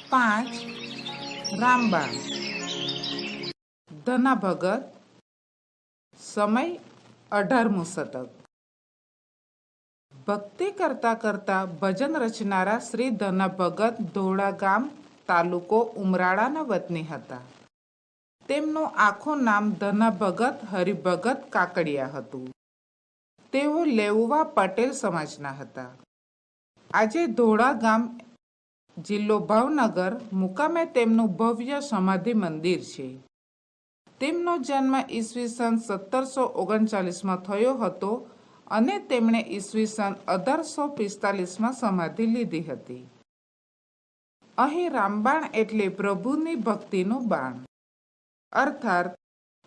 5. રામબાણ. ધના ભગત. સમય 18મું શતક. ભક્તિ કરતા કરતા ભજન રચનારા શ્રી ધના ભગત ધોળા ગામ તાલુકો ઉમરાળાના વતની હતા. તેમનું આખું નામ ધના ભગત હરિભગત કાકડિયા હતું. તેઓ લેઉવા પટેલ સમાજના હતા. આજે ધોળા ગામ, જિલ્લો ભાવનગર મુકામે તેમનું ભવ્ય સમાધિ મંદિર છે. તેમનો જન્મ ઈસવીસન 1739માં થયો હતો અને તેમણે ઈસવીસન 1845માં સમાધિ લીધી હતી. અહીં રામબાણ એટલે પ્રભુની ભક્તિનું બાણ, અર્થાત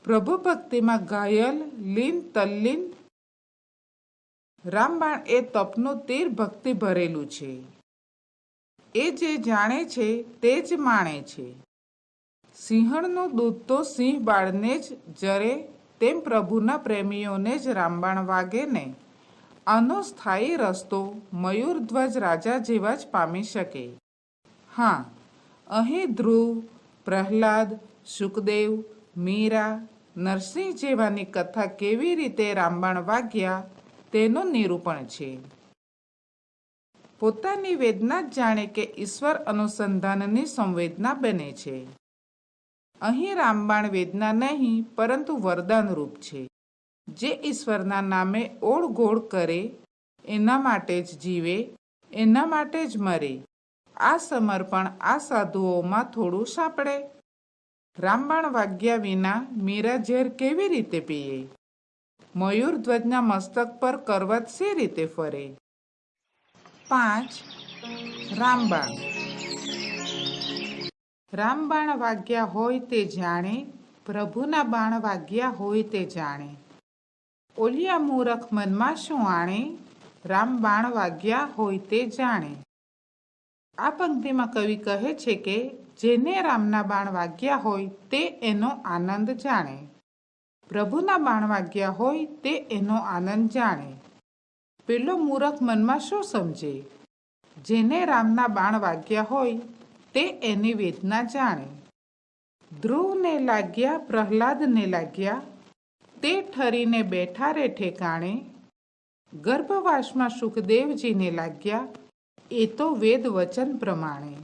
પ્રભુ ભક્તિમાં ઘાયલ, લીન, તલ્લીન. રામબાણ એ તપનું તીર ભક્તિ ભરેલું છે. એ જે જાણે છે તે જ માણે છે. સિંહણનું દૂધ તો સિંહ બાળને જ જરે, તેમ પ્રભુના પ્રેમીઓને જ રામબાણ વાગે ને. આનો સ્થાયી રસ્તો મયુરધ્વજ રાજા જેવા જ પામી શકે. હા, અહીં ધ્રુવ, પ્રહલાદ, સુખદેવ, મીરા, નરસિંહ જેવાની કથા કેવી રીતે રામબાણ વાગ્યા તેનું નિરૂપણ છે. પોતાની વેદના જ જાણે કે ઈશ્વર અનુસંધાનની સંવેદના બને છે. અહીં રામબાણ વેદના નહીં પરંતુ વરદાન રૂપ છે. જે ઈશ્વરના નામે ઓળઘોળ કરે, એના માટે જ જીવે, એના માટે જ મરે. આ સમર્પણ આ સાધુઓમાં થોડું સાંપડે. રામબાણ વાગ્યા વિના મીરા ઝેર કેવી રીતે પીએ? મયુરધ્વજના મસ્તક પર કરવત શી રીતે ફરે? 5. રામબાણ. રામબાણ વાગ્યા હોય તે જાણે, પ્રભુના બાણ વાગ્યા હોય તે જાણે. ઓલિયા મૂરખ મનમાં શું આણે? રામબાણ વાગ્યા હોય તે જાણે. આ પંક્તિમાં કવિ કહે છે કે જેને રામના બાણ વાગ્યા હોય તે એનો આનંદ જાણે. પ્રભુના બાણ વાગ્યા હોય તે એનો આનંદ જાણે. પેલો મૂરખ મનમાં શું સમજે? જેને રામના બાણ વાગ્યા હોય તે એની વેદના જાણે. ધ્રુવને લાગ્યા, પ્રહલાદને લાગ્યા, તે ઠરીને બેઠા રે ઠેકાણે. ગર્ભવાસમાં સુખદેવજીને લાગ્યા, એ તો વેદ વચન પ્રમાણે.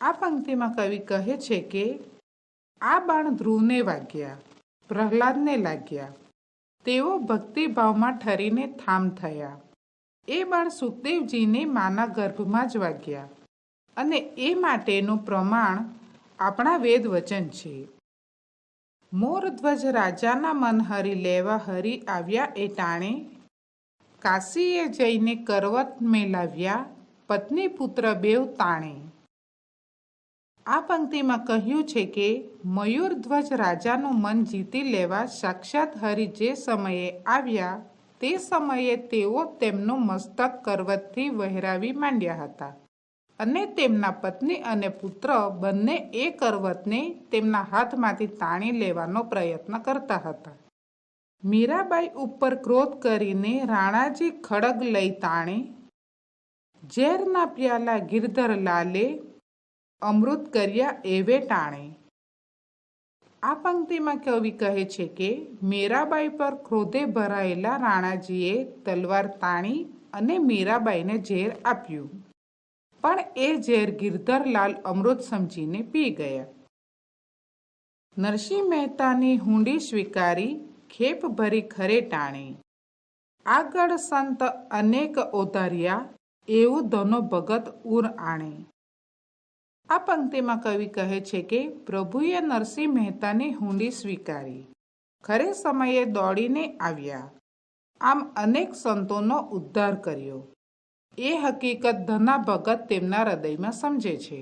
આ પંક્તિમાં કવિ કહે છે કે આ બાણ ધ્રુવને વાગ્યા, પ્રહલાદને લાગ્યા. તેઓ ભક્તિભાવમાં ઠરીને થામ થયા. એ બાણ સુખદેવજીને માના ગર્ભમાં જ વાગ્યા અને એ માટેનું પ્રમાણ આપણા વેદ વચન છે. મોરધ્વજ રાજાના મન હરી લેવા હરી આવ્યા એ ટાણે. કાશીએ જઈને કરવત મેલાવ્યા, પત્ની પુત્ર બેવ તાણે. આ પંક્તિમાં કહ્યું છે કે મયુરધ્વજ રાજાનું મન જીતી લેવા સાક્ષાત હરિ જે સમયે આવ્યા તે સમયે તેઓ તેમનું મસ્તક કરવતથી વહેરાવી માંડ્યા હતા અને તેમના પત્ની અને પુત્ર બંને એ કરવતને તેમના હાથમાંથી તાણી લેવાનો પ્રયત્ન કરતા હતા. મીરાબાઈ ઉપર ક્રોધ કરીને રાણાજી ખડગ લઈ તાણે. ઝેરના પ્યાલા ગિરધર લાલે, અમૃત કર્યા એવે ટાણે. આ પંક્તિમાં કવિ કહે છે કે મીરાબાઈ પર ક્રોધે ભરાયેલા રાણાજીએ તલવાર તાણી અને મીરાબાઈને ઝેર આપ્યું, પણ એ ઝેર ગિરધરલાલ અમૃત સમજીને પી ગયા. નરસિંહ મહેતાની હુંડી સ્વીકારી, ખેપ ભરી ખરે ટાણે. આગળ સંત અનેક ઓધાર્યા, એવું ધનો ભગત ઉર આણે. આ પંક્તિમાં કવિ કહે છે કે પ્રભુએ નરસિંહ મહેતાની હુંડી સ્વીકારી, ખરે સમયે દોડીને આવ્યા, આમ અનેક સંતોનો ઉદ્ધાર કર્યો. એ હકીકત ધના ભગત તેમના હૃદયમાં સમજે છે.